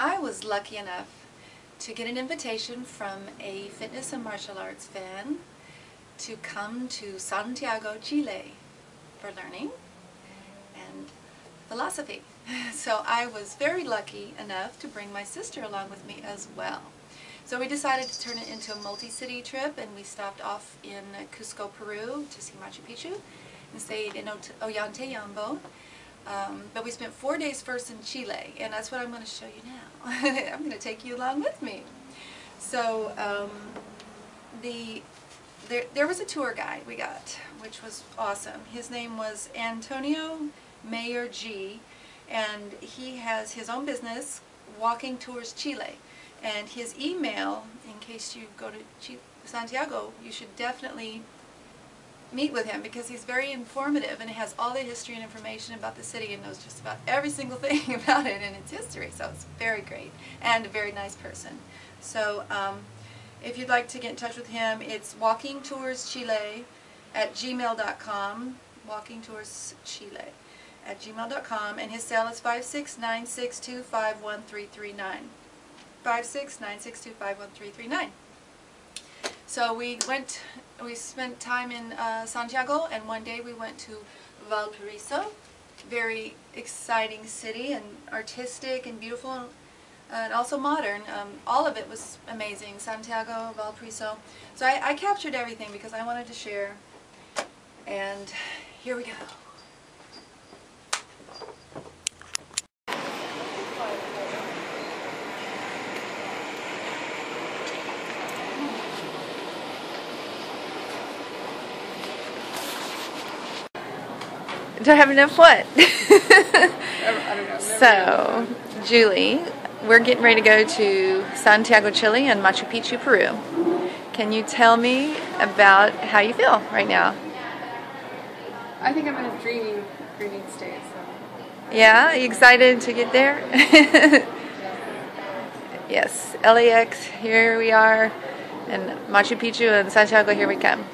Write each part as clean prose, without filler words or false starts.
I was lucky enough to get an invitation from a fitness and martial arts fan to come to Santiago, Chile for learning and philosophy. So I was very lucky enough to bring my sister along with me as well. So we decided to turn it into a multi-city trip, and we stopped off in Cusco, Peru to see Machu Picchu and stayed in Ollantaytambo. But we spent 4 days first in Chile, and that's what I'm going to show you now. I'm going to take you along with me. So there was a tour guide we got, which was awesome. His name was Antonio Mayer G, and he has his own business, Walking Tours Chile. And his email, in case you go to Santiago, you should definitely meet with him because he's very informative and has all the history and information about the city and knows just about every single thing about it and its history. So it's very great and a very nice person. So if you'd like to get in touch with him, it's walkingtourschile@gmail.com, walkingtourschile@gmail.com, and his cell is 569625139. 569625139. So we spent time in Santiago, and one day we went to Valparaiso. Very exciting city, and artistic and beautiful, and also modern. All of it was amazing. Santiago, Valparaiso. So I captured everything because I wanted to share, and here we go. Do I have enough what? I don't know. So, Julie, we're getting ready to go to Santiago, Chile and Machu Picchu, Peru. Can you tell me about how you feel right now? I think I'm in a dreaming state. So. Yeah? Are you excited to get there? Yes. LAX, here we are. And Machu Picchu and Santiago, here we come.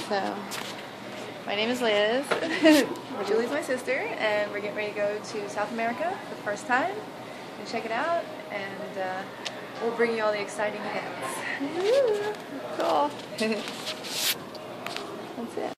So, my name is Liz. Julie's my sister, and we're getting ready to go to South America for the first time and check it out, and we'll bring you all the exciting events. Cool. That's it.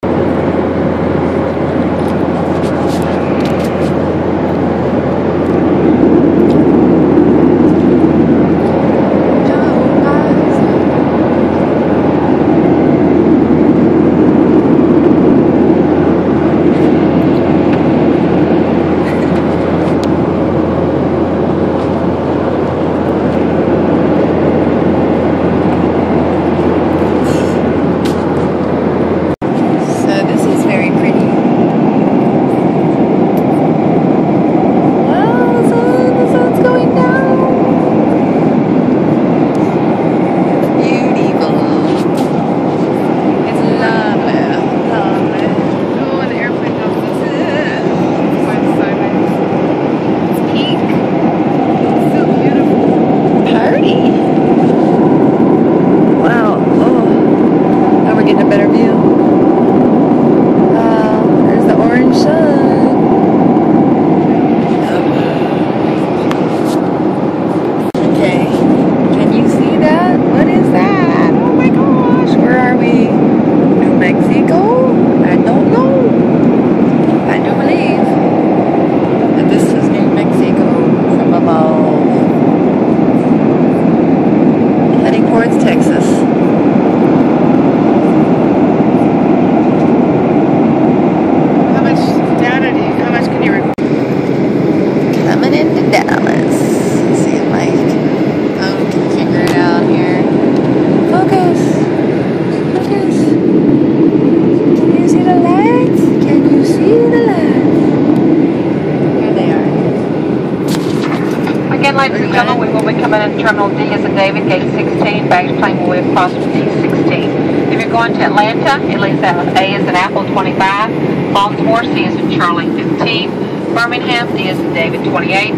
Ladies and gentlemen, we will be coming in Terminal D as in David, gate 16. Baggage claim will be across from D16. If you're going to Atlanta, it leaves out A as in Apple 25, Baltimore, C as in Charlie 15, Birmingham, D as in David 28.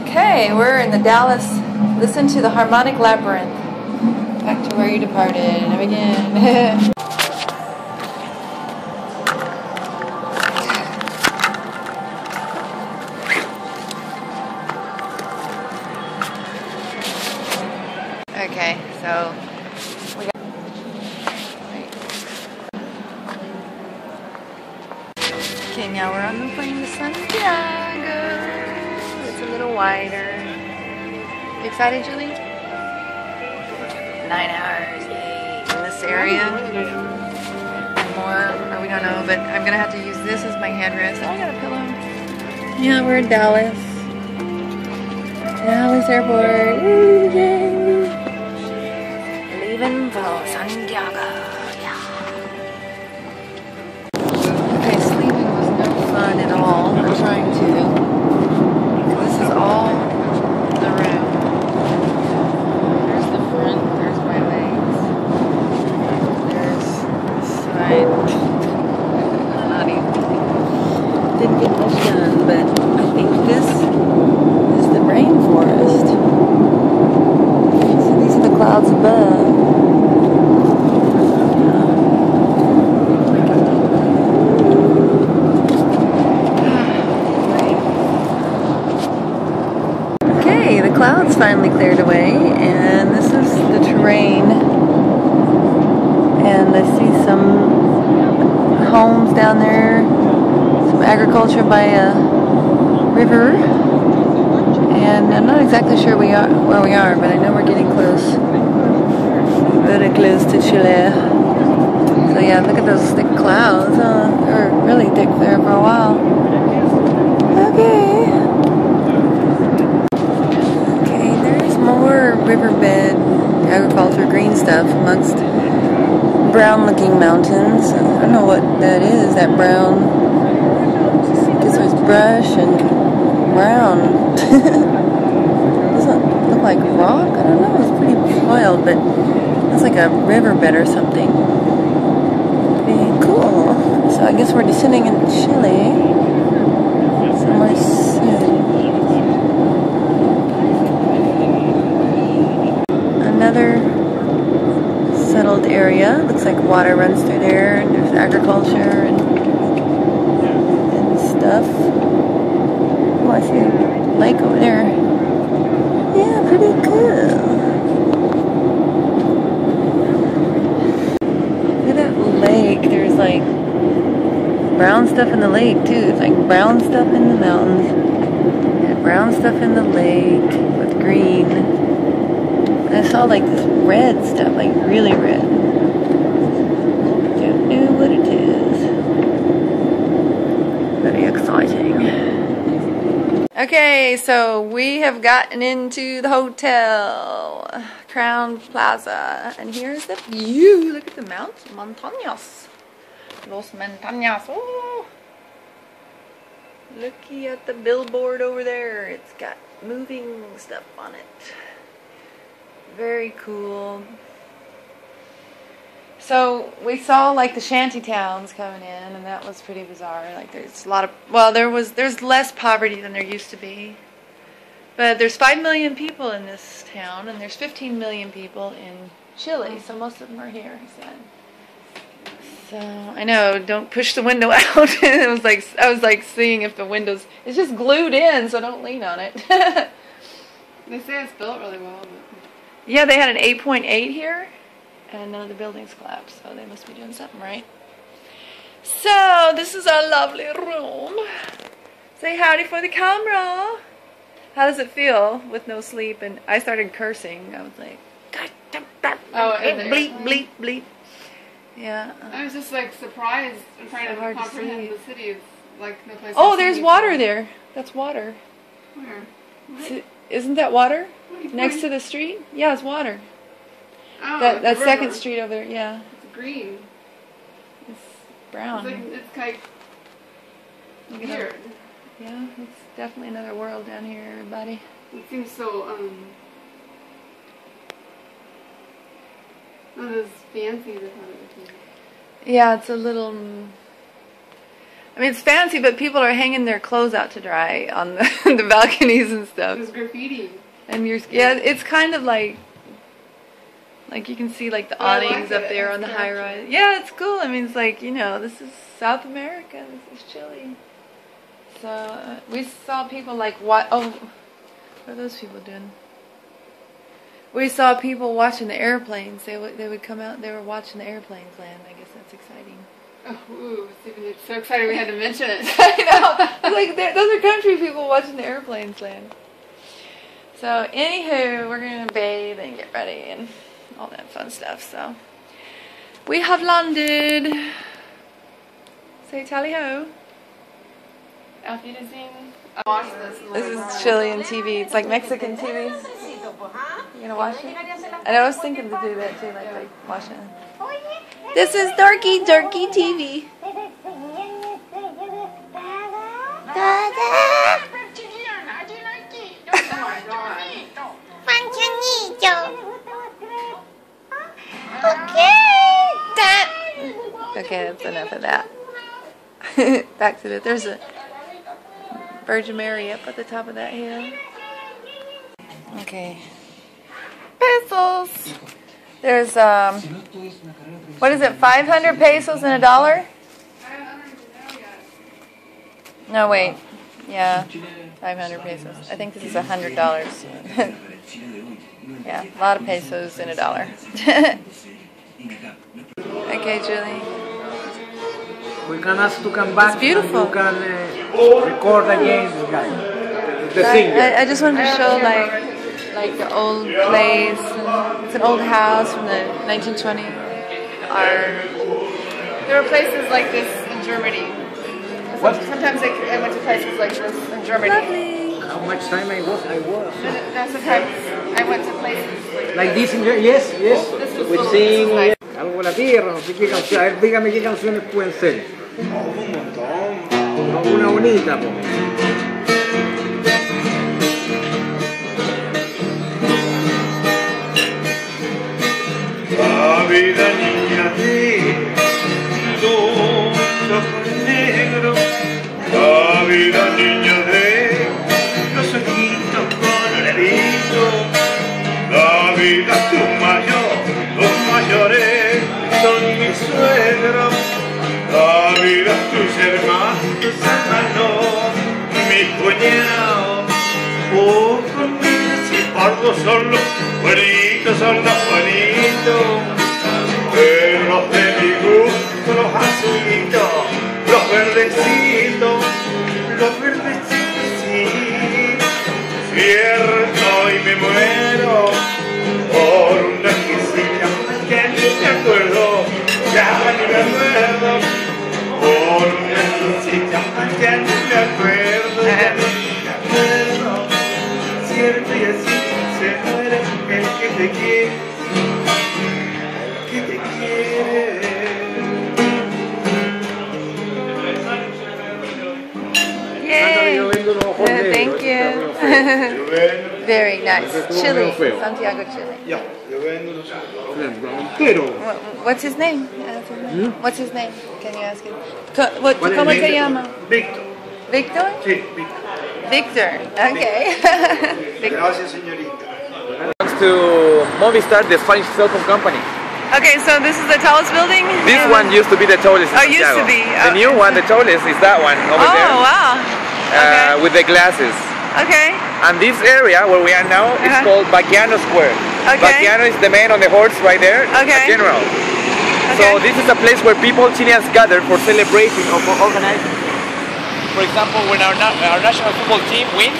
Okay, we're in the Dallas. Listen to the harmonic labyrinth. Back to where you departed. And begin. Okay, now we're on the plane to Santiago. It's a little wider. You excited, Julie? 9 hours, yay, in this area. More, or we don't know, but I'm gonna have to use this as my headrest. Oh, I got a pillow. Yeah, we're in Dallas. Dallas Airport. Woo, yay. Leaving for Santiago. Yeah. Okay, sleeping was no fun at all. I'm trying to. This is all the room. There's the front. There's my legs. There's the side. Not even. Didn't get much done, but I think this is the rainforest. So these are the clouds above. Okay, the clouds finally cleared away, and this is the terrain. And I see some homes down there, some agriculture by a river, and I'm not exactly sure where we are, but I know we're getting close, very close to Chile. So yeah, look at those thick clouds. They're really thick there for a while. Okay. Okay, there's more riverbed agriculture, green stuff amongst brown-looking mountains. I don't know what that is. That brown. I guess there's brush and brown. Doesn't look like rock. I don't know. It's pretty wild, but it's like a riverbed or something. Pretty cool. So I guess we're descending into Chile somewhere soon. Another settled area. Looks like water runs through there, and there's agriculture and stuff. Oh, I see a lake over there. Yeah, pretty cool. Look at that lake. There's like brown stuff in the lake too. It's like brown stuff in the mountains and brown stuff in the lake with green. I saw like this red stuff, like really red. Don't know what it is. Very exciting. Okay, so we have gotten into the hotel, Crown Plaza, and here's the view. Look at the mountains, montañas. Los montañas. Oh. Looky at the billboard over there. It's got moving stuff on it. Very cool. So we saw like the shanty towns coming in, and that was pretty bizarre. Like there's a lot of, well, there's less poverty than there used to be. But there's 5 million people in this town, and there's 15 million people in Chile, so most of them are here, he said. So I know, don't push the window out. I was like seeing if the window's, it's just glued in, so don't lean on it. They say it's built really well. But... Yeah, they had an 8.8 here, and none of the buildings collapsed, so they must be doing something right. So this is our lovely room. Say howdy for the camera. How does it feel with no sleep? And I started cursing. I was like, bleep, bleep, bleep. Yeah. I was just like surprised and trying to comprehend the city. It's like no place. Oh, there's water there. That's water. Where? So, isn't that water? Next to the street? Yeah, it's water. Oh, that second street over there, yeah. It's green. It's brown. It's like weird. Yeah, it's definitely another world down here, everybody. It seems so, not as fancy as I thought it would be. Yeah, it's a little, I mean, it's fancy, but people are hanging their clothes out to dry on the balconies and stuff. There's graffiti. And yeah, it's kind of like you can see like the awnings up there on the high rise. Yeah, it's cool. I mean, it's like, you know, this is South America. This is Chile. So we saw people like, what? Oh, what are those people doing? We saw people watching the airplanes. They would come out. They were watching the airplanes land. I guess that's exciting. Oh, ooh, it's so excited we had to mention it. I know. Like those are country people watching the airplanes land. So anywho, we're gonna bathe and get ready and all that fun stuff. So we have landed. Say tally ho. Auf Wiedersehen. I watched this. This is Chilean TV. It's like Mexican TV. You gonna watch it? And I was thinking to do that too, like watch it. This is Dorky TV. Okay, that's enough of that. Back to it. There's a Virgin Mary up at the top of that hill. Okay. Pesos. There's what is it? 500 pesos and $1? No, wait. Yeah, 500 pesos. I think this is $100. Yeah, a lot of pesos and $1. Okay, Julie. We can ask to come back. It's beautiful. And you can record again, guys. The singer. I just wanted to show like the old place. It's an old house from the 1920s. There were places like this in Germany. Sometimes I went to places like this in Germany. Lovely. How much time I was? No, sometimes I went to places Like this in here? Yes, yes. This was We so- sing. this was nice. Algo de la tierra, no sé qué canción. A ver, dígame qué canciones pueden ser. Un montón. Una bonita, po. La vida niña de los ojos negros, la vida niña de los ojitos coloraditos, la vida tu mayor, los mayores son mis suegros, la vida tus hermanos, mis cuñados, oh conmigo si pardos son los bonitos, son los bonitos, pero los de mi gusto, los azulitos, los verdecitos, sí, cierto y me muero por una exquisita que ni me acuerdo, ya ni me acuerdo, por una exquisita que ni me acuerdo, ya ni me acuerdo, cierto y así se muere el que te quiere, el que te quiere. Yay! Thank you. Very nice. Chile, Santiago, Chile. Ya, yo vendo unos Pero. What's his name? What's his name? Can you ask him? ¿Cómo se llama? Víctor. Victor? Sí, Víctor. Victor. Okay. Victor. Gracias, señorita. Thanks to Movistar, the Spanish cellphone company. Okay, so this is the tallest building? This one used to be the tallest in Oh, used to Santiago. be. The new one, the tallest, is that one over there. Oh, wow. Okay. With the glasses. Okay. And this area where we are now is called Baquiano Square. Okay. Baquiano is the man on the horse right there, Okay. a general. Okay. So this is a place where people, Chileans, gather for celebrating or for organizing. For example, when our national football team wins,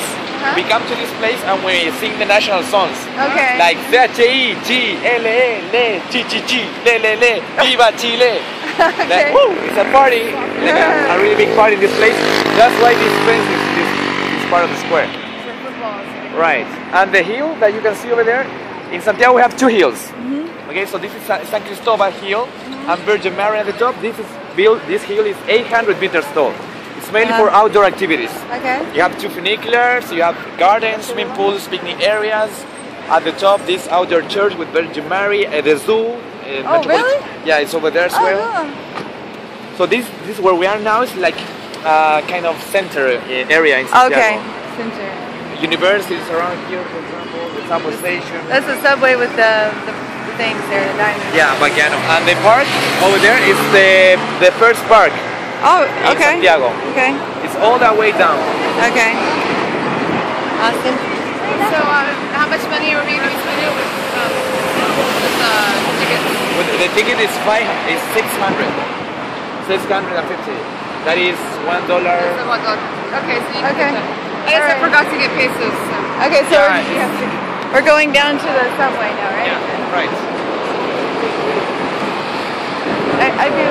we come to this place and we sing the national songs. Okay. Like C-H-I-G-L-E-L-E, Chi-Chi-Chi-Le-Le-Le, Viva Chile. Then, woo, it's a party, like a really big party in this place. That's why this place is this part of the square. Right. And the hill that you can see over there, in Santiago we have two hills. Okay, so this is San Cristobal Hill and Virgin Mary at the top. This hill is 800 meters tall. It's mainly for outdoor activities. Okay. You have two funicularies, you have gardens, swimming pools, picnic areas. At the top, this outdoor church with Virgin Mary, the zoo. Oh, really? Yeah, it's over there as well. Oh, So this is where we are now. It's like kind of center area in Santiago. Okay. Center. Universities around here, for example, the subway station. That's the subway with the things there, the diamonds. Yeah, Baquiano. And the park over there is the first park Oh, in okay. Santiago. Okay. It's all that way down. Okay. Austin? So, how how much money are we going to be spending with tickets? The ticket is 600. 650. That is $1. Okay, so you can get that. I guess I forgot to get pesos. So. Okay, so Yeah, we're going down to the subway now, right? Yeah, right. I do.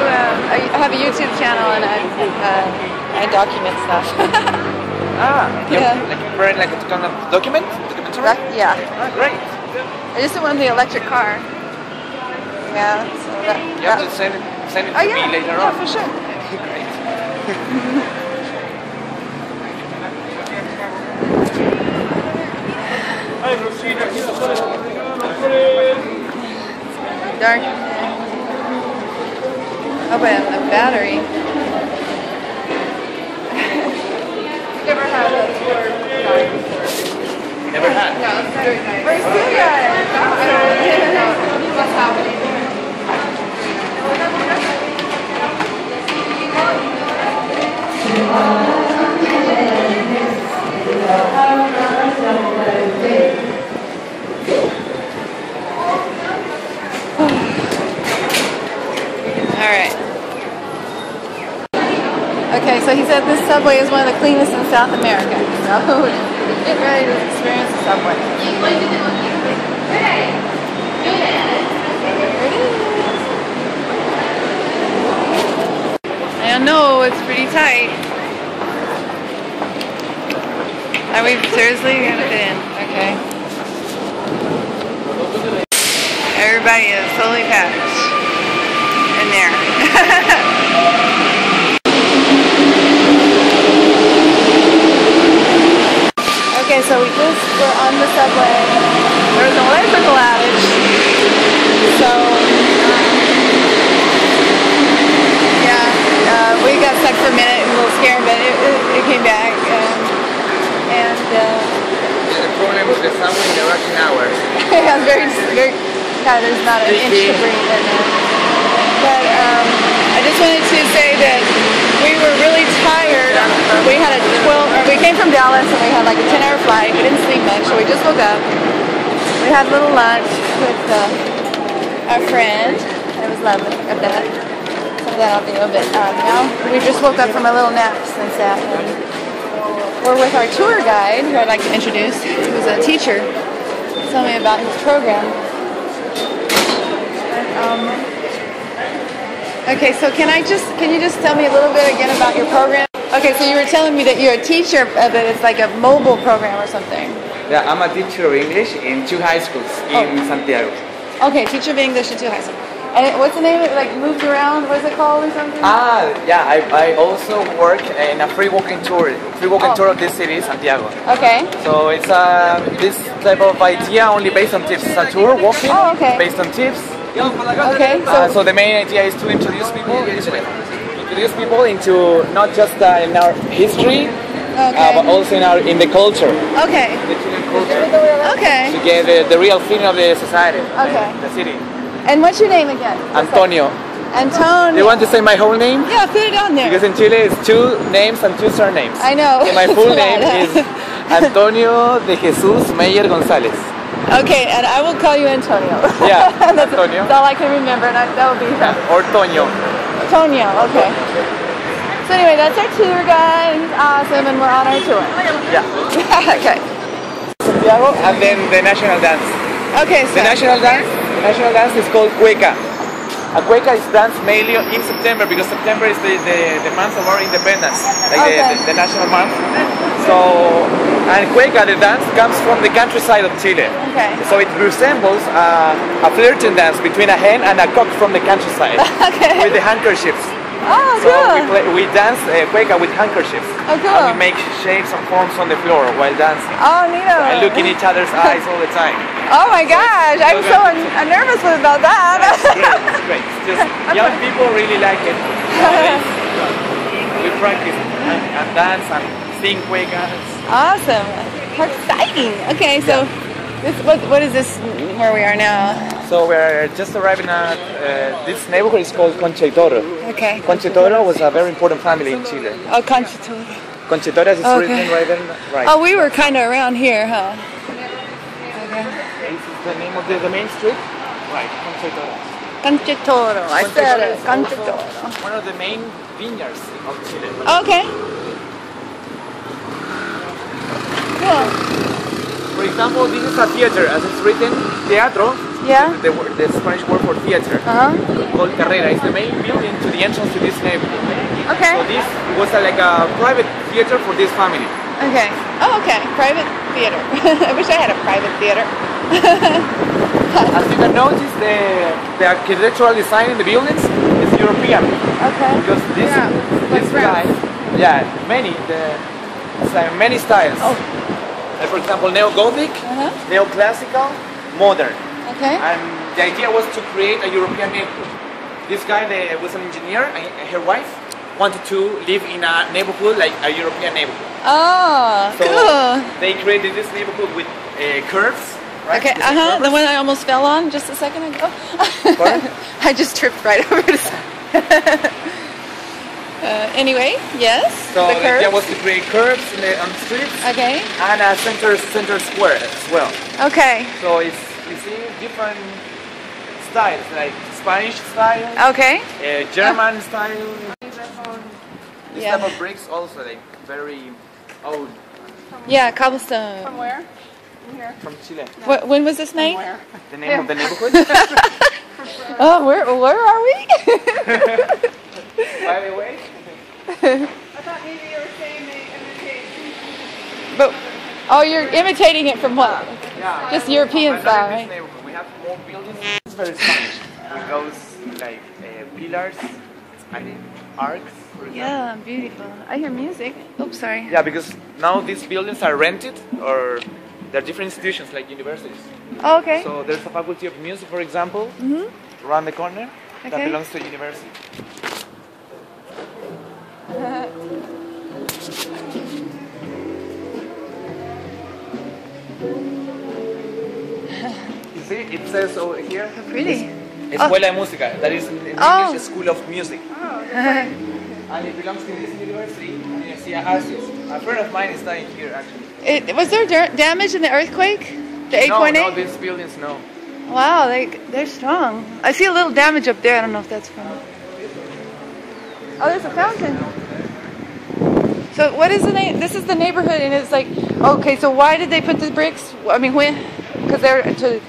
I have a YouTube channel and I document stuff. Yeah. Like a kind of documentary? Yeah. Great. I just won the electric car. Yeah. So that, You have to send it to me later on. Yeah, for sure. Great. Dark. Oh, but the battery. Never had a tour guide before. Never had. Yeah, it's very nice. Where's Julia? What's happening? Alright. Okay, so he said this subway is one of the cleanest in South America. So get ready to experience the subway. I know, it's pretty tight. Are we seriously gonna fit in? Okay. Everybody is totally packed in there. Okay, so we just were on the subway. There was an electrical outage. So, yeah, we got stuck for a minute and a little scared, but it came back. The problem with the subway in the rushing hours. Yeah, very, there's not an inch to breathe in there. But I just wanted to say that we were really tired. We had we came from Dallas and we had like a 10-hour flight. We didn't sleep much, so we just woke up. We had a little lunch with our friend. It was lovely. Got that. Some of that I'll do. But now we just woke up from a little nap since that. We're with our tour guide, who I'd like to introduce, who's a teacher. Tell me about his program. Okay, so can you just tell me a little bit again about your program? Okay, so you were telling me that you're a teacher, but it's like a mobile program or something. Yeah, I'm a teacher of English in 2 high schools in Santiago. Okay, teacher of English in 2 high schools. And what's the name of it? Like moved around? What is it called or something? Yeah, I also work in a free walking tour of this city, Santiago. Okay. So it's this type of idea only based on tips. It's a tour walking based on tips. Okay. So the main idea is to introduce people into not just in our history, but also in the culture. Okay. The Chilean culture. Okay. To get the real feeling of the society, the city. And what's your name again? Antonio. Antonio. Do you want to say my whole name? Yeah, put it on there. Because in Chile it's 2 names and 2 surnames. I know. So my full name is Antonio de Jesus Meyer González. Okay, and I will call you Antonio. Yeah, that's Antonio. all I can remember, and that would be Or Toño. Antonio, okay. So anyway, that's our tour guide. He's awesome, and we're on our tour. Yeah. Okay. Santiago, and then the national dance. Okay, so The national dance is called cueca. A cueca is danced mainly in September because September is the month of our independence, like the national month. So, and cueca, the dance, comes from the countryside of Chile. Okay. So it resembles a flirting dance between a hen and a cock from the countryside. Okay. With the handkerchiefs. Oh, So cool. we dance cueca with handkerchiefs. Oh, cool. And we make shapes and forms on the floor while dancing. Oh, neato. And look in each other's eyes all the time. Oh my gosh, I'm so nervous about that. It's great. It's just young people really like it. We practice and dance and sing cuecas. Awesome. How exciting. Okay, so what is this where we are now? So we're just arriving at this neighborhood is called Concha y Toro. Okay. Concha y Toro was a very important family in Chile. Oh, Concha Toro. Concha y Toro is written right there. Right. Oh, we were kind of around here, huh? the name of the main street? Right, Conchetora. Conchetora. I said it. Conchetora. One of the main vineyards of Chile. Okay. Cool. For example, this is a theater, as it's written, teatro. Yeah. The Spanish word for theater. Called Carrera. It's the main building to the entrance to this neighborhood. Okay. So this was like a private theater for this family. Okay. Oh, okay. Private theater. I wish I had a private theater. As you can notice, the architectural design in the buildings is European. Okay. Because this guy, it's like many styles. Oh. Like for example, neo-Gothic, neo-classical, modern. Okay. And the idea was to create a European neighborhood. This guy was an engineer, and her wife wanted to live in a neighborhood like a European neighborhood. Oh, So cool. they created this neighborhood with curves. Right? Okay, the one I almost fell on just a second ago. Pardon? I just tripped right over it. Anyway, yes, So the the curves. idea was to create curves on the streets Okay, and a center square as well. okay, So you see different styles, like Spanish style, okay. German style. This Yeah. type of bricks also like very old Yeah, cobblestone. From where? From here? from Chile. When was this made? Where? The name of the neighborhood? Oh, where are we? By the way. I thought maybe you were saying they imitate. But oh, you're imitating it from what? Yeah. Just European But not style, in this right? neighborhood. We have more buildings. It's very Spanish. With those like pillars, I think arcs. For example. Yeah, beautiful. I hear music. Oops, sorry. Yeah, because now these buildings are rented or they're different institutions like universities. Oh, okay. So there's a faculty of music, for example, around the corner that Okay. belongs to a university. You see, it says over here, Pretty. Escuela de Música, that is in Oh. English, School of Music. And it belongs to this university, Universidad Arces. A friend of mine is studying here actually. Was there damage in the earthquake? The 8.8? No, these buildings, no. Wow, they're strong. I see a little damage up there. I don't know if that's from. Oh, there's a fountain. So what is the name? This is the neighborhood, and it's like, okay. So why did they put the bricks? I mean, when? Because they're to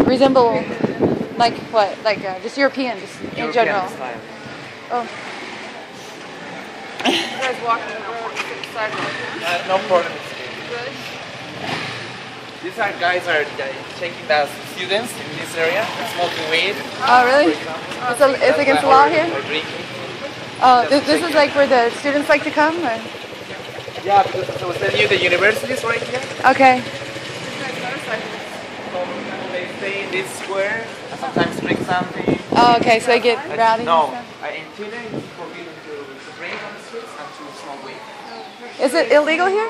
resemble, like what? Like just European, just in general. Style. Oh. You guys walking the road to the sidewalk. No problem. Good. These guys are taking the students in this area, smoking weed. Oh, really? For example. It's against the law here. Or drinking. Oh, this is like where the students like to come, or? Yeah, because as I was telling you, the university is right here. Okay. So they stay in this square and sometimes drink something. Oh, okay. So they get rowdy. No, and stuff. in Chile it's forbidden to drink on the streets and to smoke weed. Is it illegal here?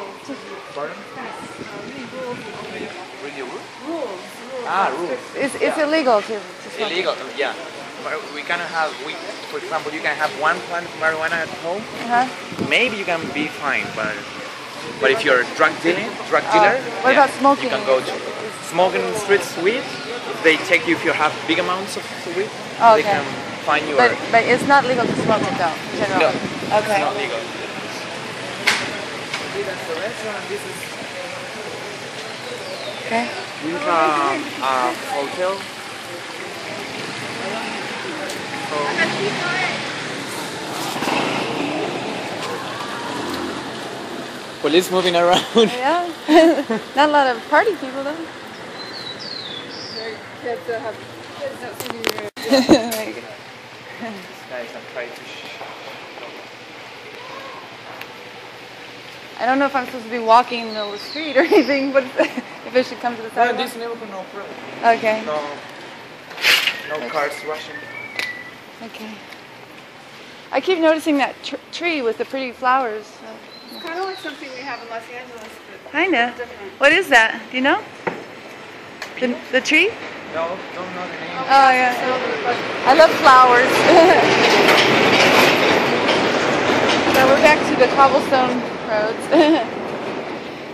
Pardon? Really rules? Ah, rules. It's illegal to smoke. Illegal, yeah. We cannot have, for example, you can have one plant of marijuana at home. Maybe you can be fine, but if you're a drug dealer, What about smoking? you can go to smoking in the streets weed. If they take you if you have big amounts of weed, Oh, they okay. can fine you. But it's not legal to smoke it though, in general. No, Okay. it's not legal. That's the restaurant. This is Okay. a hotel. Police moving around. Yeah. Not a lot of party people though. Kids that have kids that seem to be Guys, I'm trying to. I don't know if I'm supposed to be walking in the middle of the street or anything, but if it should come to the No, sidewalk. this neighborhood, no problem. Okay. No cars rushing. Okay. I keep noticing that tree with the pretty flowers. It's kind of like something we have in Los Angeles, but Kinda. different. What is that? Do you know? The tree? No, don't know the name. Oh yeah. I love flowers. So we're back to the cobblestone roads.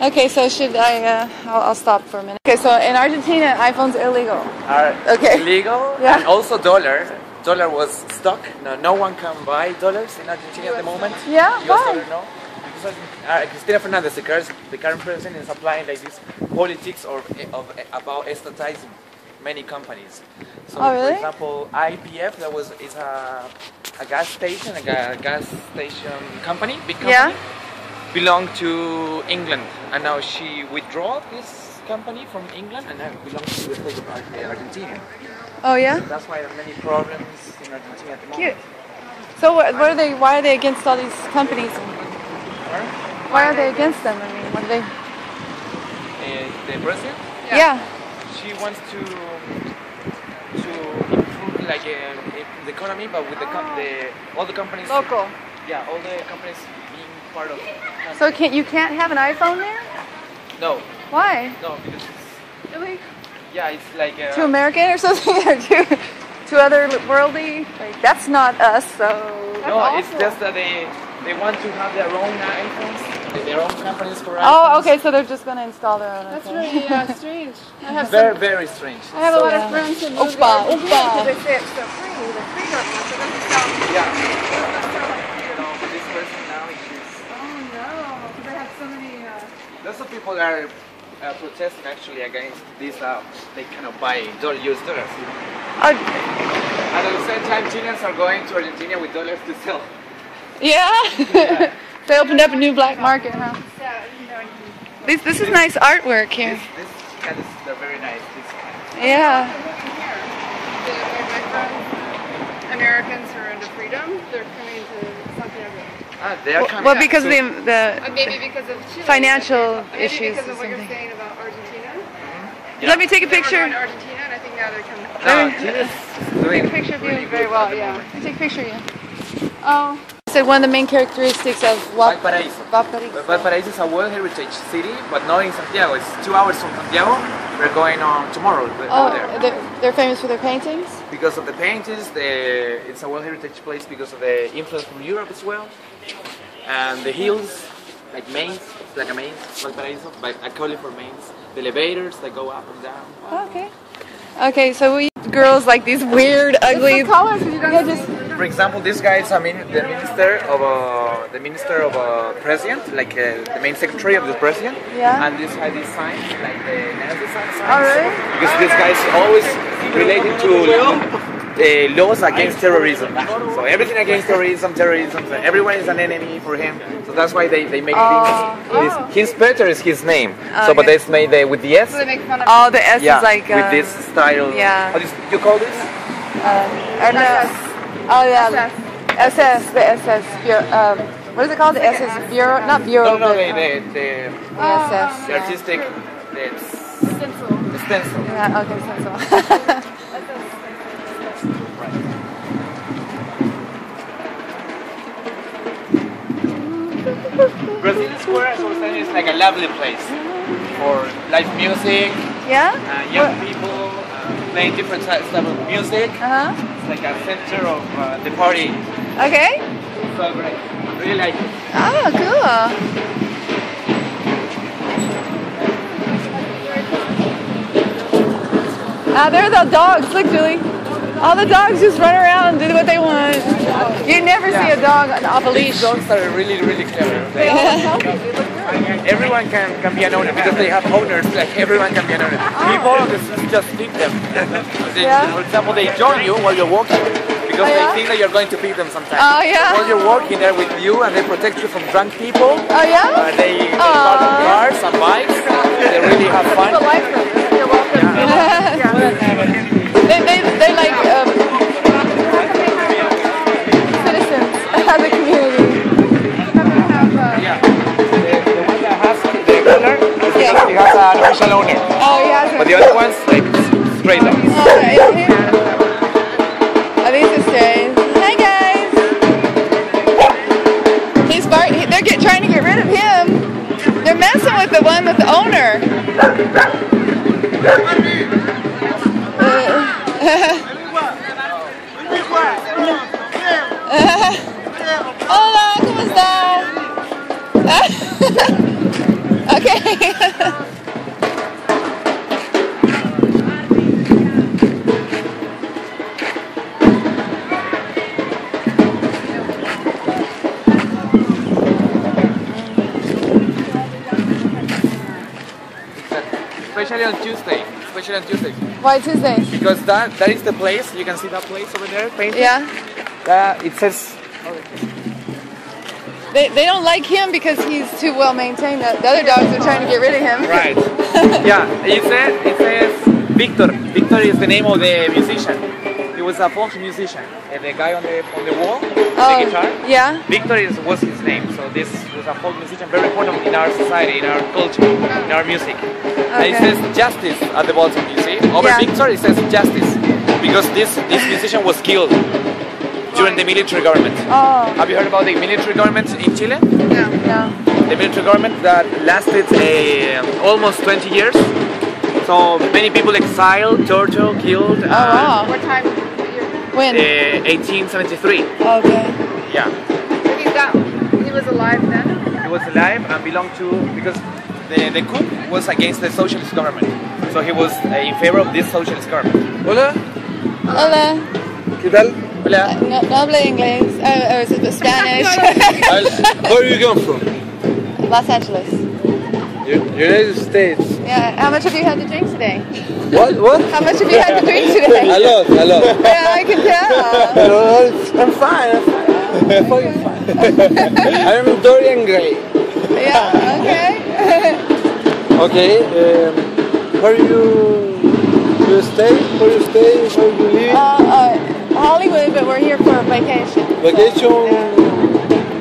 Okay, so should I, I'll stop for a minute. Okay, so in Argentina, iPhone's illegal. Are Okay. illegal, Yeah. and also dollar. Dollar was stuck. No one can buy dollars in Argentina at the moment. Yeah, US why? dollar, no. Because Cristina Fernandez, the current president, is applying like this politics about estatizing many companies. So, Oh, really? for example, IPF is a gas station, company, big company. Yeah. Belonged to England, and now she withdrew this company from England and now belongs to the state of Argentina. Oh yeah. That's why there are many problems in Argentina at the moment. Cute. So what are they? Why are they against all these companies? Why are they against them? I mean, what are they? The president, Yeah. she wants to improve like the economy, but with all the companies. Local. Yeah, all the companies being part of. So you can't have an iPhone there? No, Why? no, because it's, Really? yeah, it's like Too American or something? Or too other worldly? Like that's not us. So. no, it's just that they want to have their own iPhones, their own companies for iPhones. Oh, okay. So they're just gonna install their own. That's iPhone. really strange. I have Very, very strange. I have a lot of friends who moved to Argentina because they say it's so free. The free government, so it doesn't sound. Yeah. Doesn't sound like free. You know, but this person now is. Oh no, because they have so many. Lots of people are protesting actually against this. They cannot buy US dollars. Uh, At the same time, Chileans are going to Argentina with dollars to sell. yeah. They opened up a new black market, huh? This is nice artwork here. They're very nice. Yeah. My friends, Americans who are into freedom, they're coming to Santiago. They are coming. Well, because so, Maybe because of Chile. Financial maybe issues because or of what you're something. saying about Argentina. Let me take a They were picture. going to Argentina, and I think now they're coming. no, Chile's doing Take a picture of really you good very well. at the Yeah. moment. Take a picture of you. Oh. Said one of the main characteristics of Valparaíso. Valparaíso. Valparaíso is a World Heritage City, but not in Santiago. It's 2 hours from Santiago. We're going on tomorrow Oh, over there. they're famous for their paintings. Because of the paintings, it's a World Heritage place because of the influence from Europe as well. And the hills, like maze, it's like a maze, Valparaíso, but I call it for maze. The elevators that go up and down. Oh, okay. Okay, so we girls like these weird, ugly. colors, you don't just For example, this guy is the minister of a president, like the main secretary of the president. Yeah. And this guy designs like the Nazi signs. Oh, really? Because this guy is always related to laws against terrorism. So everything against terrorism, so everyone is an enemy for him. So that's why they make things. His Peter is his name. So, but Okay. it's made with the S. So they make fun of all the S Yeah, is like with this style. yeah. How do you call this? or no. Oh yeah. SS. The SS. What is it called? The SS Bureau? Not Bureau. No, but, the SS. the artistic, it's stencil. Yeah. Okay. So. Brazilian Square, as I was saying, is like a lovely place for live music, Yeah. young people playing different types of music. Uh It's like a center of the party. huh. Okay. So great. Really like it. Oh, cool. There are the dogs. Look, Julie. All the dogs just run around and do what they want. You never see a dog off a leash. These dogs are really, really clever. Everyone can be an owner because they have owners. Like everyone can be an owner. People just feed them. Yeah. For example, they join you while you're walking because Oh, yeah? they think that you're going to feed them sometimes. Oh, yeah? While you're walking there with you, and they protect you from drunk people. Oh, yeah? They park on cars and bikes. They really have fun. People like them. You're welcome. They like citizens of the community. Yeah. The one that has the owner, Yeah. he has an official owner. Oh, yeah. But the other ones, like, straight dogs. Oh, these are strays. Hi, guys. He's they're trying to get rid of him. They're messing with the one with the owner. Hola, ¿cómo estás? Ok, Okay. Especially on Tuesday. Especially on Tuesdays. Why Tuesdays? Because that is the place. You can see that place over there painted. Yeah. It says. They don't like him because he's too well maintained. The other dogs are trying to get rid of him. Right. Yeah. It says Victor. Victor is the name of the musician. He was a folk musician. And the guy on the wall, the guitar. Yeah. Victor was his name. So this was a folk musician, very important in our society, in our culture, in our music. And it says justice at the bottom. You see, over Victor it says justice because this musician was killed during the military government. Oh. Have you heard about the military government in Chile? No. No. The military government that lasted almost 20 years. So many people exiled, tortured, killed. Oh wow. What time? When? 1873. Okay. Yeah. He was alive then? He was alive and belonged to, because the coup was against the socialist government. So he was in favor of this socialist government. Hola. Hola. ¿Qué tal? Hola. No hablo inglés. Or is it Spanish? Where do you come from? Los Angeles. United States. Yeah. How much have you had to drink today? What? How much have you had to drink today? A lot. Yeah, I can tell. I'm fine. I'm fucking fine. I'm Dorian Gray. Yeah. Okay. Okay. Where you stay? Where you stay? Where you live? Hollywood, but we're here for a vacation. Vacation.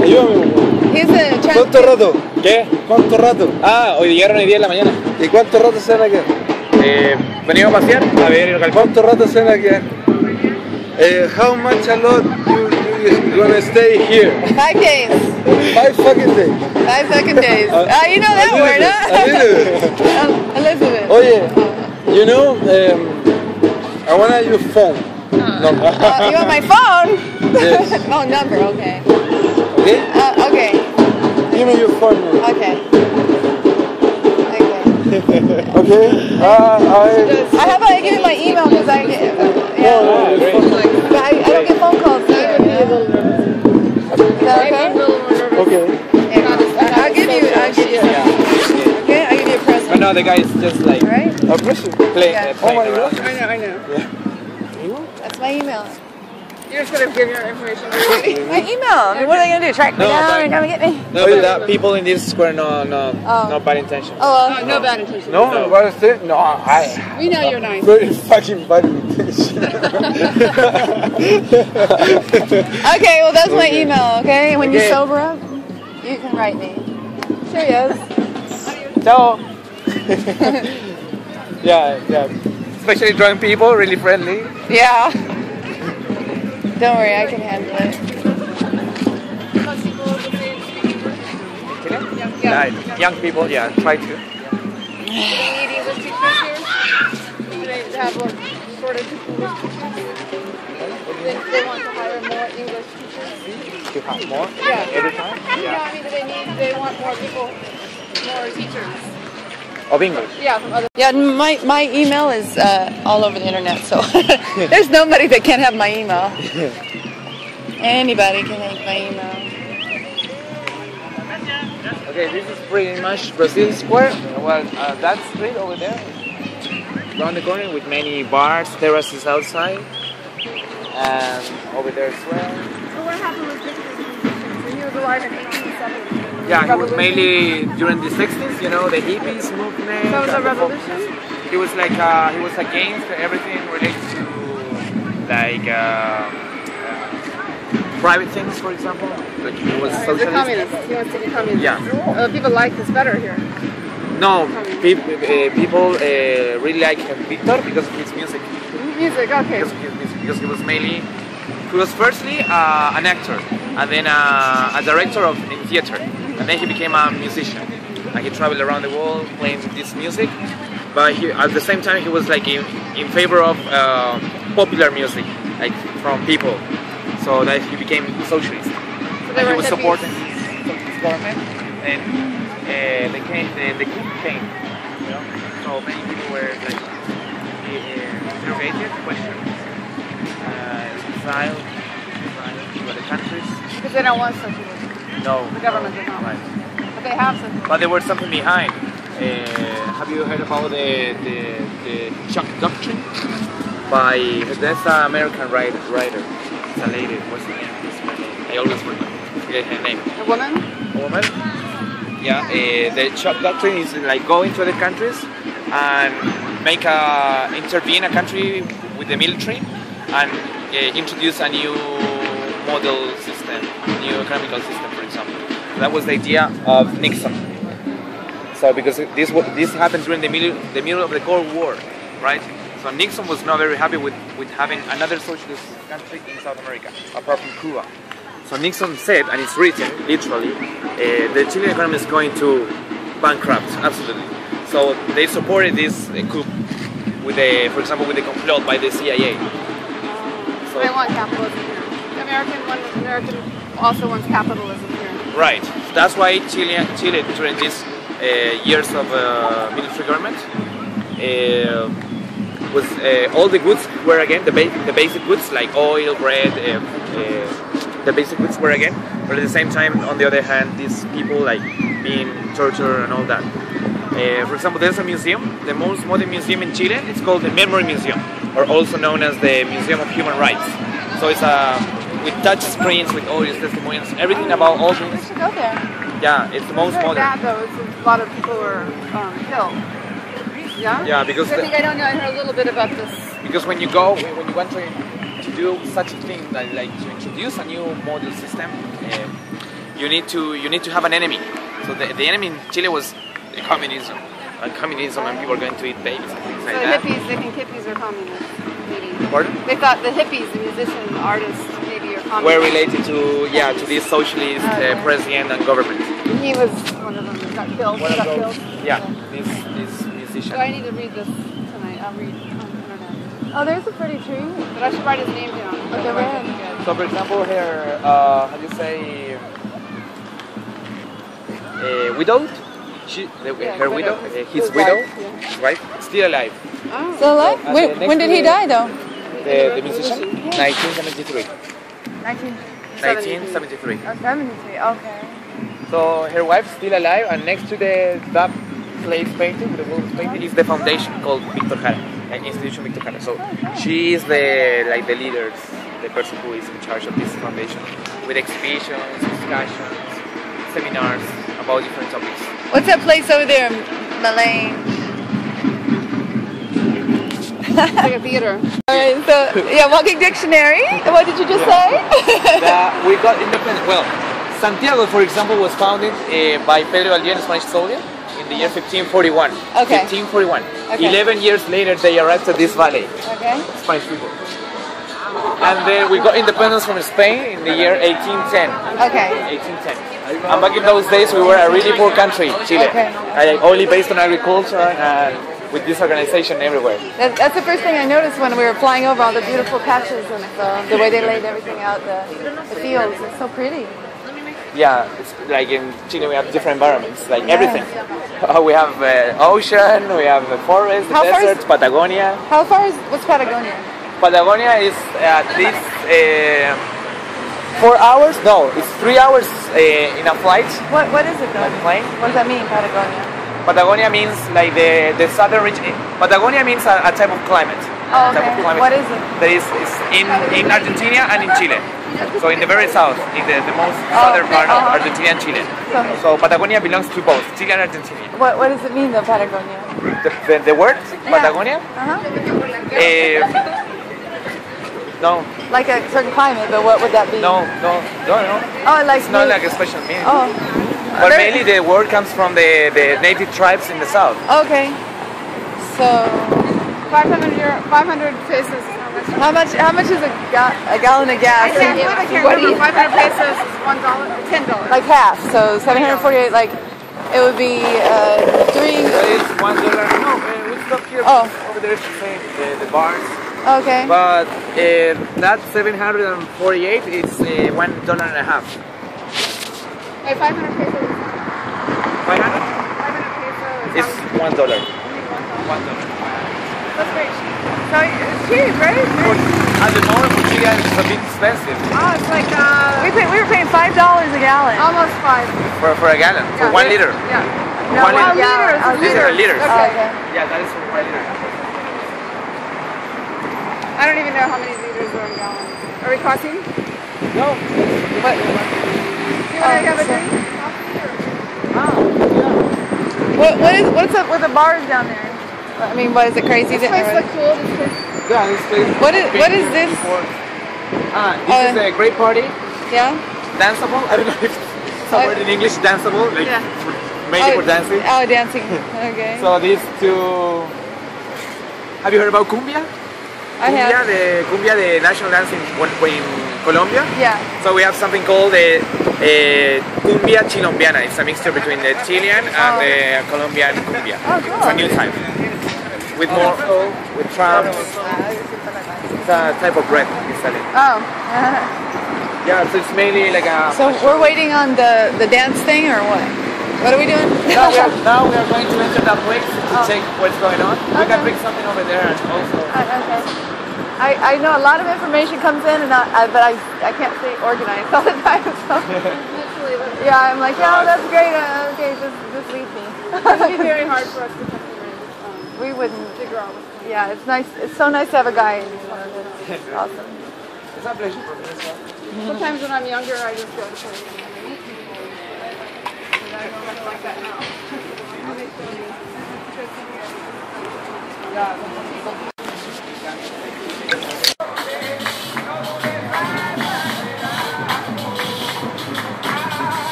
Ayúdame. He's a ¿Cuánto rato? ¿Qué? ¿Cuánto rato? Ah, hoy llegaron hoy día en la mañana. ¿Y cuánto rato se van a quedar? Venimos a pasear, a ver el galpón. ¿Cuánto rato se van a quedar? How much a lot you gonna stay here? 5 days. 5 fucking days. 5 fucking days. You know that word, huh? Elizabeth. Oye, you know, I want your phone. Number. You want my phone? Yes. Oh, number, okay. Okay? Okay. Give me your phone number. Okay. Okay? How about I give you my email because I get, No, great. but I don't get phone calls here. Is that okay? Okay. Yeah. I'll give you. Okay, I'll give you a present. Oh no, the guy is just like All right? A question. playing. Yeah. Oh my around. God. I know. That's my email. You're just gonna give your information away. My email. I mean, what are they gonna do? Track me No, down but- and come and get me? No, but that people in this square, no bad intention. Oh well. No bad intention. No, what is it? No, I. We know you're nice. Very fucking bad intention. Okay, well that's my email. Okay, when you Okay. sober up, you can write me. Cheerios. Ciao. Yeah. Especially drunk people, really friendly. Yeah. Don't worry, I can handle it. Young people, yeah, try to. Do they need English teachers here? Do they have a shortage of English teachers? They want to hire more English teachers? To have more Yeah. every time. No, I mean, they want more people, more teachers. Of English. Yeah, from other. Yeah, my email is all over the internet, so there's nobody that can't have my email. Anybody can have my email. Okay, this is pretty much Brazil Square. Well, that street over there, around the corner with many bars, terraces outside, and over there as well. So what happened with Dickinson? He was alive in 1870. Yeah, he was mainly during the 60s, you know, the hippies movement. That was a and the folk- revolution? He was like, he was against everything related to like private things, for example. Like he was He's a socialist. communist. He wants to be communist. Yeah. People like this better here. No, people really like Victor because of his music. Music, okay. Because of his music. Because he was mainly, he was firstly an actor, and then a director in theater, and then he became a musician. And he traveled around the world playing this music. But he, at the same time, he was like in favor of popular music, like from people. So that he became socialist. So they And he were was hippies. supporting his government. And the coup came, you know. So many people were like interrogated, questioned, exiled to other countries. Because they don't want socialism. No, The government does not. right. But they have socialism. But there was something behind. Have you heard about the Chuck Doctrine? That's an American writer. It's a lady. What's her name? I always forget her name. A woman? A woman? Yeah. The Chuck Doctrine is like go into other countries and intervene a country with the military and introduce a new model system, new economical system, for example. That was the idea of Nixon. So because this happened during the middle of the Cold War, right? So Nixon was not very happy with having another socialist country in South America, apart from Cuba. So Nixon said, and it's written literally, the Chilean economy is going to bankrupt, absolutely. So they supported this coup with for example, with the complot by the CIA. So They want capitalism here. American also wants capitalism here. right. That's why Chile during these years of military government was all the goods were again the basic goods like oil, bread. The basic goods were again, but at the same time, on the other hand, these people like being tortured and all that. For example, there's a museum, the most modern museum in Chile. It's called the Memory Museum, or also known as the Museum of Human Rights. So it's with touch screens, with audio testimonials, everything about all We things. should go there. Yeah, it's the most It's very modern. bad though. A lot of people were killed. Yeah? Yeah, because I think I don't know. I heard a little bit about this. because when you want to do such a thing like to introduce a new model system, you need to have an enemy. So the enemy in Chile was communism, and people are going to eat babies and things like So that. hippies, they think hippies are communists. Maybe. Pardon? They thought the hippies, the musician, artists, maybe are communists. Were related to this socialist president and government. He was one of them that got killed. One of got those, killed. yeah, this musician. So I need to read this tonight. I'll read on the internet. Oh, there's a pretty tree. But I should write his name down. Okay, red. So for example here, how do you say, widowed? Her widow, his widow, right? Still alive. Oh. Still alive? And When, the next when did he one- die, though? The musician? 1973. 1973. 1973. Oh, 73. Okay. So her wife's still alive, and next to that place painting, the wolf painting, is the foundation called Victor Jara, an institution Victor Jara. So she is the leader, the person who is in charge of this foundation, with exhibitions, discussions, seminars about different topics. What's that place over there, Malane? It's like a theater. Alright, so, yeah, walking dictionary. And what did you just say? That we got independent. Well, Santiago, for example, was founded by Pedro Aldier, Spanish soldier, in the year 1541. Okay. 1541. Okay. 11 years later, they arrived at this valley, Okay. Spanish people. And then we got independence from Spain in the year 1810. Okay. 1810. And back in those days, we were a really poor country, Chile. Okay. Only based on agriculture and with this organization everywhere. That's the first thing I noticed when we were flying over all the beautiful patches and the way they laid everything out, the fields. It's so pretty. Yeah, it's like in Chile we have different environments, like everything. We have ocean, we have forest, How far desert, is- Patagonia. How far is, what's Patagonia? Patagonia is at least 4 hours, no, it's 3 hours in a flight. What is it though? Like plane. What does that mean, Patagonia? Patagonia means like the southern region. Patagonia means a type of climate. Oh, Type of okay. climate What is it? that is in Argentina and in Chile. So in the very south, in the most southern part of Argentina and Chile. So Patagonia belongs to both Chile and Argentina. What does it mean though, Patagonia? The word Patagonia? Uh-huh. No, Like a certain climate, but what would that be? no. Oh, like It's not like a special meaning. Oh. But mainly the word comes from the native tribes in the south. Okay. So 500 pesos. how much is a gallon of gas? I can't remember. 500 pesos is $1, $10. Like half. So 748. Like it would be three. It's $1. No, we stop here. Oh. Over there is the same, the bars. Okay. But that 748 is $1.50. Wait, 500 pesos. 500? 500 pesos. It's $1. $1. That's very cheap. So it's cheap, right? At the moment for Chile it's a bit expensive. Oh, it's like We were paying $5 a gallon. almost 5. For a gallon, for 1 liter. Yeah. No, 1 liter. liters. These are liters. Oh, okay. Yeah, that is for 1 liter. I don't even know how many liters are in gallons. Are we crossing? No. What? Do you want to have a drink? What's up with the bars down there? I mean, what is it crazy? This place looks cool. This place. Yeah, this place. What is this? This is a great party. Yeah. Danceable. I don't know if it's a word in English. Danceable, like mainly for dancing. Oh, dancing. Okay. So these two. Have you heard about cumbia? I have. Cumbia, the national dance in Colombia. Yeah. So we have something called the cumbia chilombiana. It's a mixture between the Chilean and the Colombian cumbia. Oh, cool. It's a new type. With more, with trams. It's a type of bread we sell it. Oh. Yeah, so it's mainly like a. So we're waiting on the dance thing, or what? What are we doing? Now we are going to enter that place to check what's going on. We can bring something over there and also. Okay. I know a lot of information comes in, and but I can't stay organized all the time. So. Yeah, I'm like, oh, that's great. Okay, just leave me. It would be very hard for us to come here. We wouldn't. Figure out. Yeah, it's nice. It's so nice to have a guide. It's awesome. It's a pleasure. Sometimes when I'm younger, I just go to places and I meet people. And I don't really like that now.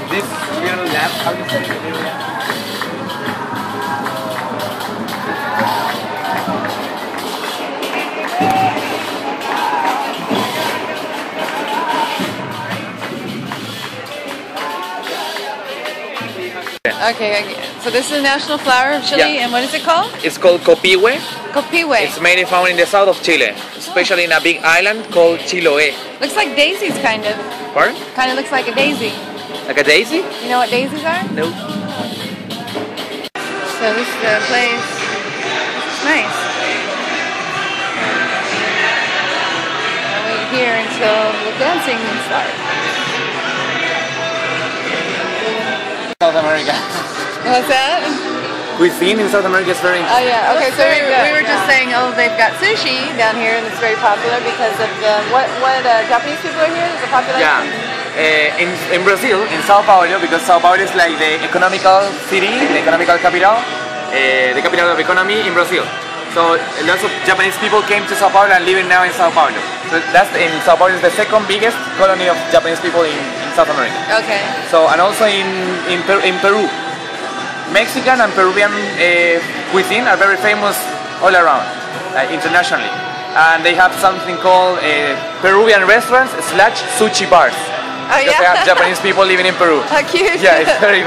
This little lamp, how do you say it? Little lamp? Okay, so this is the national flower of Chile, Yeah. and what is it called? It's called copihue. Copihue. It's mainly found in the south of Chile, especially in a big island called Chiloé. Looks like daisies, kind of. Pardon? Kind of looks like a daisy. Like a daisy? You know what daisies are? No. So this is the place. It's nice. I'll wait here until the dancing starts. South America. What's that? Cuisine in South America is very Oh yeah. Okay, so very good, we were just saying, oh, they've got sushi down here, and it's very popular because of the what Japanese people are here. There's a population. Yeah. In Brazil, in Sao Paulo, because Sao Paulo is like the economical city, the economical capital, the capital of economy in Brazil. So lots of Japanese people came to Sao Paulo and living now in Sao Paulo. So in Sao Paulo is the second biggest colony of Japanese people in South America. Okay. So and also in Peru, Mexican and Peruvian cuisine are very famous all around, internationally. And they have something called Peruvian restaurants / sushi bars. Oh Because they have Japanese people living in Peru. How cute. Yeah, it's very.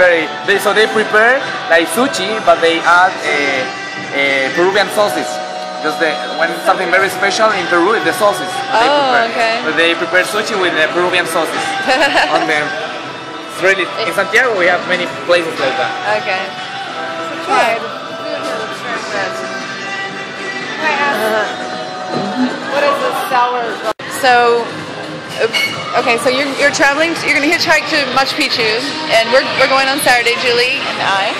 So they prepare like sushi, but they add Peruvian sauces. Because when something very special in Peru is the sauces. They prepare. Okay. But they prepare sushi with the Peruvian sauces on them. It's really in Santiago we have many places like that. Okay. Try it. What is this sour? So, okay, so you're traveling. You're going to hitchhike to Machu Picchu, and we're going on Saturday, Julie and I.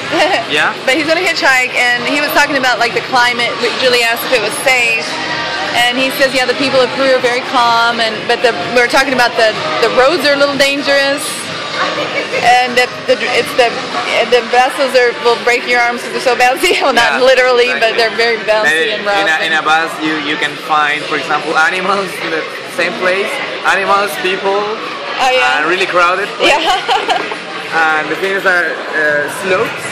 Yeah. But he's going to hitchhike, and he was talking about like the climate. Julie asked if it was safe, and he says, yeah, the people of Peru are very calm, but we were talking about the roads are a little dangerous. And the vessels will break your arms because they're so bouncy. Well, not literally, but they're very bouncy and rough. In a bus, you can find, for example, animals in the same place. Animals, people, really crowded place. Yeah. And the things are slopes.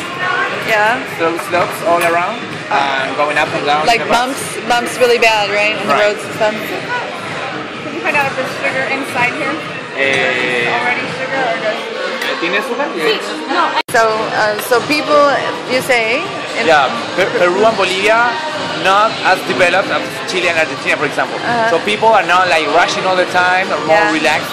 Yeah. Slopes all around, and going up and down. Like bumps really bad, right? On the roads and stuff. Can you find out if there's sugar inside here? Already sugar or just? ¿Tiene azúcar? So people, you say? Peru and Bolivia not as developed as Chile and Argentina, for example. So people are not like rushing all the time, or more relaxed,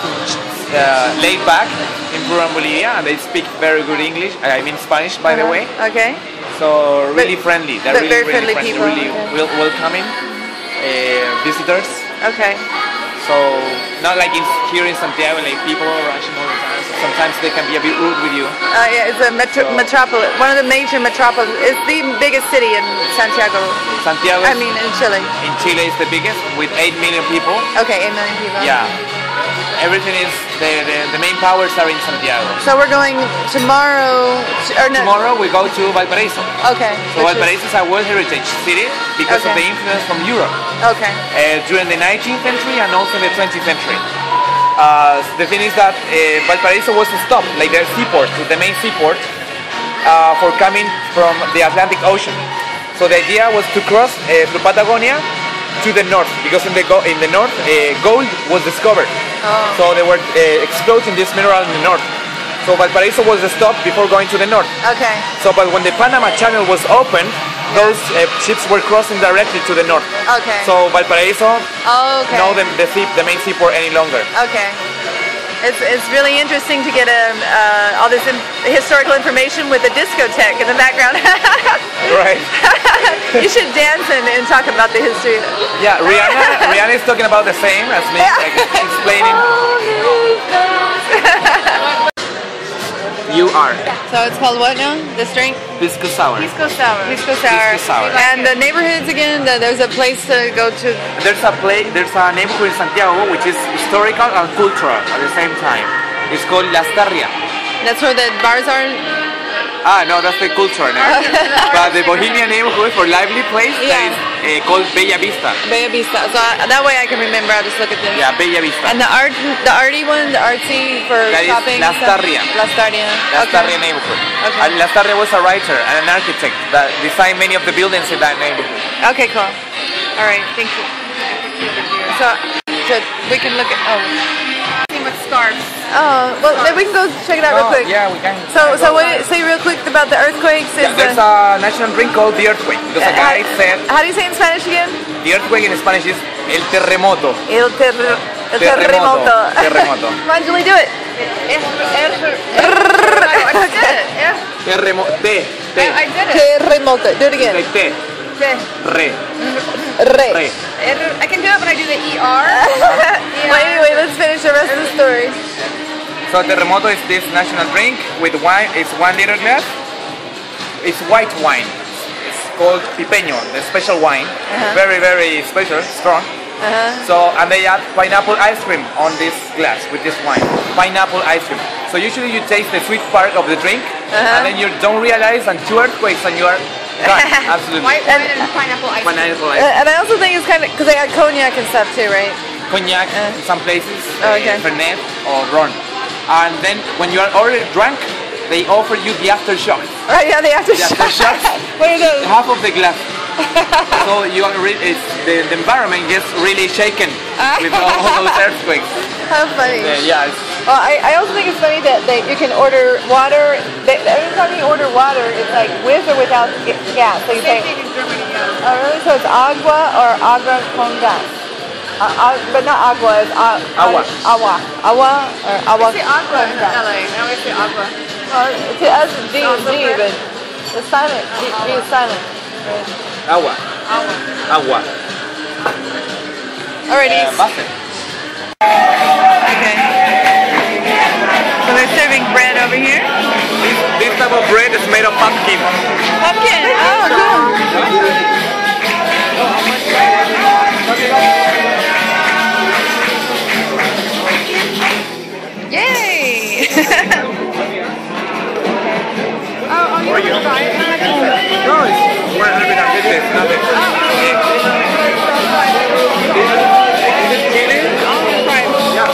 laid back in Peru and Bolivia, and they speak very good English. I mean Spanish, by the way. Okay. So really friendly. They're really, very really friendly friendly, people. really Okay. welcoming visitors. Okay. So not like here in Santiago, like people are rushing all the time. So sometimes they can be a bit rude with you. Yeah, it's a metropolis. One of the major metropolis. It's the biggest city in Santiago. Santiago. I mean, in Chile. In Chile is the biggest with 8 million people. Okay, 8 million people. Yeah. Everything is the main powers are in Santiago. So we're going tomorrow. Or no. Tomorrow we go to Valparaiso. Okay. So Valparaiso is a World Heritage City because of the influence from Europe. Okay. During the 19th century and also in the 20th century. The thing is that Valparaiso was stopped, like their seaport, the main seaport, for coming from the Atlantic Ocean. So the idea was to cross through Patagonia to the north, because in the north gold was discovered. Oh. So they were exploiting this mineral in the north. So Valparaiso was stopped before going to the north. Okay. So, but when the Panama Channel was opened, those ships were crossing directly to the north. Okay. So Valparaiso, okay. no the main seaport any longer. Okay. It's really interesting to get all this historical information with a discotheque in the background. Right. You should dance and talk about the history. Yeah, Rihanna is talking about the same as me, like explaining. You are. So it's called what now? This drink? Pisco sour. Pisco sour. Pisco sour. Pisco sour. And the neighborhoods again. There's a place to go to. There's a neighborhood in Santiago which is historical and cultural at the same time. It's called La Starria. That's where the bars are. Ah, no, that's the cultural neighborhood. But the Bohemian neighborhood for lively place that is called Bella Vista. Bella Vista. So that way I can remember. I'll just look at this. Yeah, Bella Vista. And the arty one, the artsy for that shopping. Is La Starria. La Starria. La Starria neighborhood. Okay. And La Starria was a writer and an architect that designed many of the buildings in that neighborhood. Okay, cool. All right, thank you. So we can look at With scarves. Oh, well, then we can go check it out real quick. Yeah, we can. So say real quick about the earthquakes. There's a national drink called the earthquake. Because a guy said. How do you say it in Spanish again? The earthquake in Spanish is el terremoto. El terremoto. Terremoto. Come on, Julie, do it. Terremoto. I did it. Terremoto. Do it again. Like te. Re. Re. I can do it, but I do the ER. Well, anyway, let's finish the rest of the story. So terremoto is this national drink with wine. It's 1 liter glass. It's white wine. It's called pipeño, the special wine. Very, very special, strong. So, and they add pineapple ice cream on this glass with this wine. Pineapple ice cream. So usually you taste the sweet part of the drink, and then you don't realize, and 2 earthquakes and you are done. Absolutely. White wine and pineapple ice cream. Pineapple ice cream. And I also think it's kind of, because they add cognac and stuff too, right? Cognac in some places, okay. Fernet or ron. And then when you are already drunk, they offer you the aftershock. Right, yeah, the aftershock. What are those? Half of the glass. So you are the environment gets really shaken with all those earthquakes. How funny. Yeah. Well, I also think it's funny that you can order water. Every time you order water, it's like with or without gas. So you say, Same thing in Germany, yeah. oh really? So it's agua or agua con gas. But not agua, it's Agua. Agua. Agua or agua I say agua con in gas. LA. I always say agua. Well, to us it's D and G, but it's silent. D is silent. Agua. Agua. Alrighty. Base. Okay. So they're serving bread over here. This type of bread is made of pumpkin. Pumpkin. Oh, cool. Yay! Oh, you want to try it? No, it's 150. It's nothing. Is it Chile? Yeah.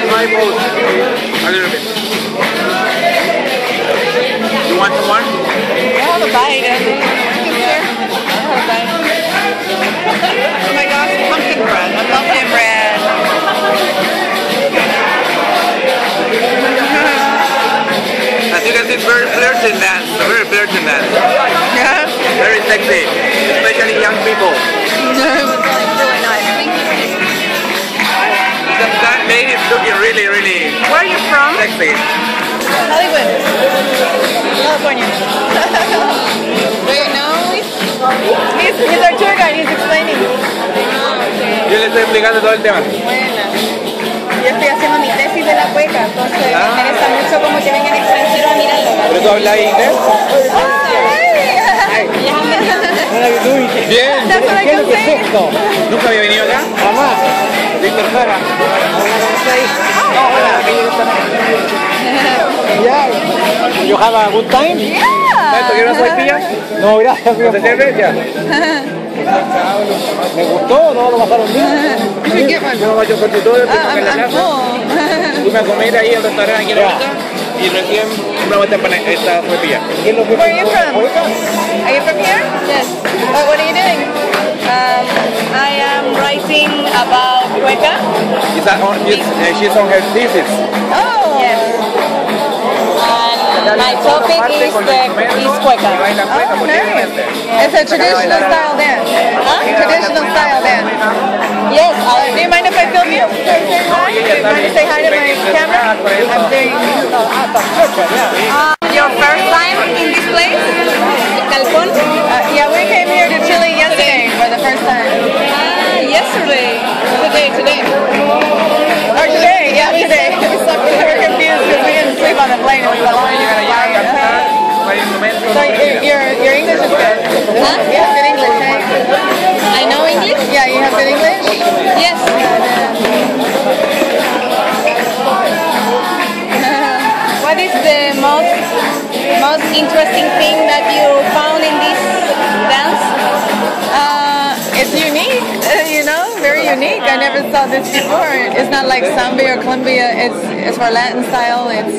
Try both. A little bit. You want some more? I'll have a bite. I'll have a bite. Oh my gosh, pumpkin bread. Pumpkin bread. As you can see, it's very flirting dance. Very flirting dance. Yeah. Very sexy, especially young people. Really nice. That lady is looking really, really Where are you from? sexy. Hollywood. California. Do you know? He's our tour guide, he's explaining. Yo le estoy explicando todo el tema. Buena. Yo estoy haciendo mi tesis de la cueca, entonces me interesa mucho como que vengan extranjeros a mirarlo. ¿Pero tú hablas inglés? Bien. Perfecto. ¿Nunca había venido acá? Jamás. Víctor Jara. Yeah. You have a good time? ¿Esto quiere una sopaipilla? No, gracias. ¿No te sirve? Ya. Me gustó, no lo pasaron bien. Yo voy a con todo, tengo que en la casa. Fuimos a comer ahí al restaurante aquí en la vuelta y recién compramos esta sopaipilla. Where are you from? Are you from here? Yes. What are you doing? I am writing about cueca. She's on her thesis. Oh. Yes. And my topic is cueca. Oh, nice. It's a traditional style dance. Huh? Traditional style dance. Yes. Do you mind if I film you? Do you mind to say hi to my camera? I'm doing. Your first time in this place? Calpon? Yeah, we came here to Chile yesterday for the first time. Yesterday. Today. Or today, yeah, today. We're confused because we didn't sleep on the plane. It was a long flight. So your English is good. Huh? You have good English, right? I know English? Yeah, you have good English? Yes. What is the most interesting thing that you found in this dance? It's unique, you know, very unique. I never saw this before. It's not like samba or cumbia. It's for Latin style. It's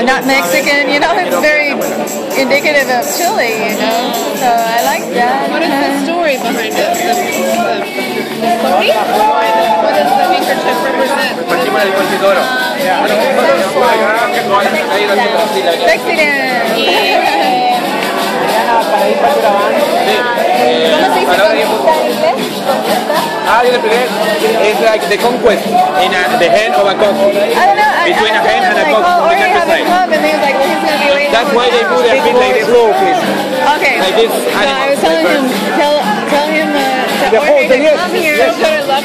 not Mexican, you know. It's very indicative of Chile, you know. So I like that. What is the story behind it? The story? What does the handkerchief represent? Sexy dance. ¿Cómo se dice conquista en inglés? It's like the conquest in the hen of a cock. I don't know. Between a hen and a cock Oh, on the we have a countryside. club, and he was like, well, he's going to be waiting. That's why they put their feet like this. Okay. Like this So I animal. was telling him, tell him to order to come here.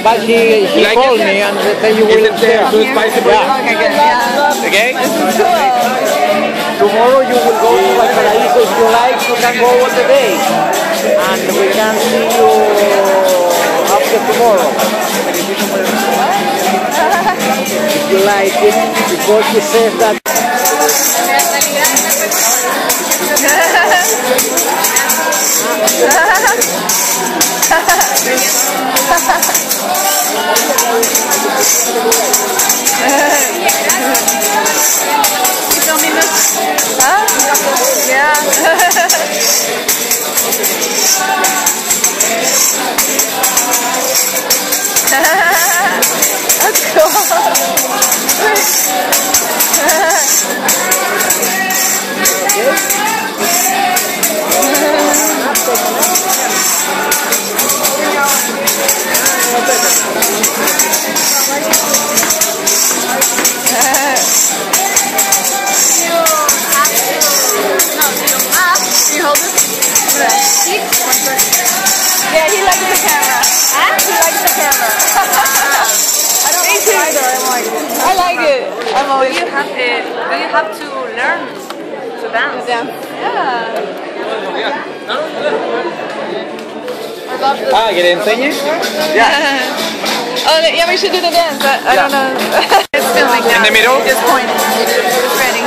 But he like called it? me and said you will Is it too spicy for you? Okay, good. Yeah. Okay? This is cool. tomorrow you will go to Valparaíso if you like. You can go all the day, and we can see you after tomorrow. If you like it, because he says that. That's cool. You hold it? Yeah, he likes the camera. Huh? He likes the camera. I don't think so either. I'm like, I like it. I'm always. Do you have to learn to dance? Yeah. I love this. Ah, ¿que le enseñe? Oh, yeah, we should do the dance. I don't know. It's filming now. In the middle? Just point. It's ready.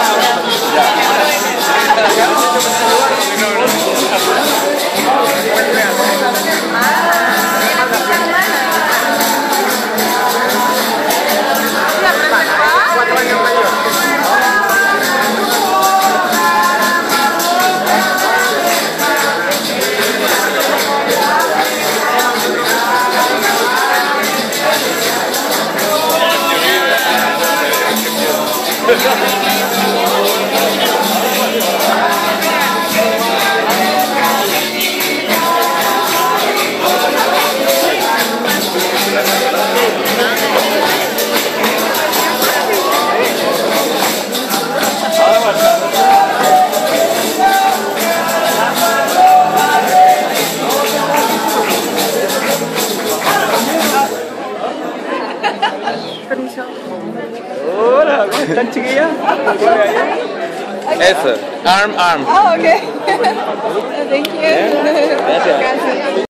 ¿Tan chiquilla? Eso, arm. Oh, okay. Thank you. Gracias. Gracias.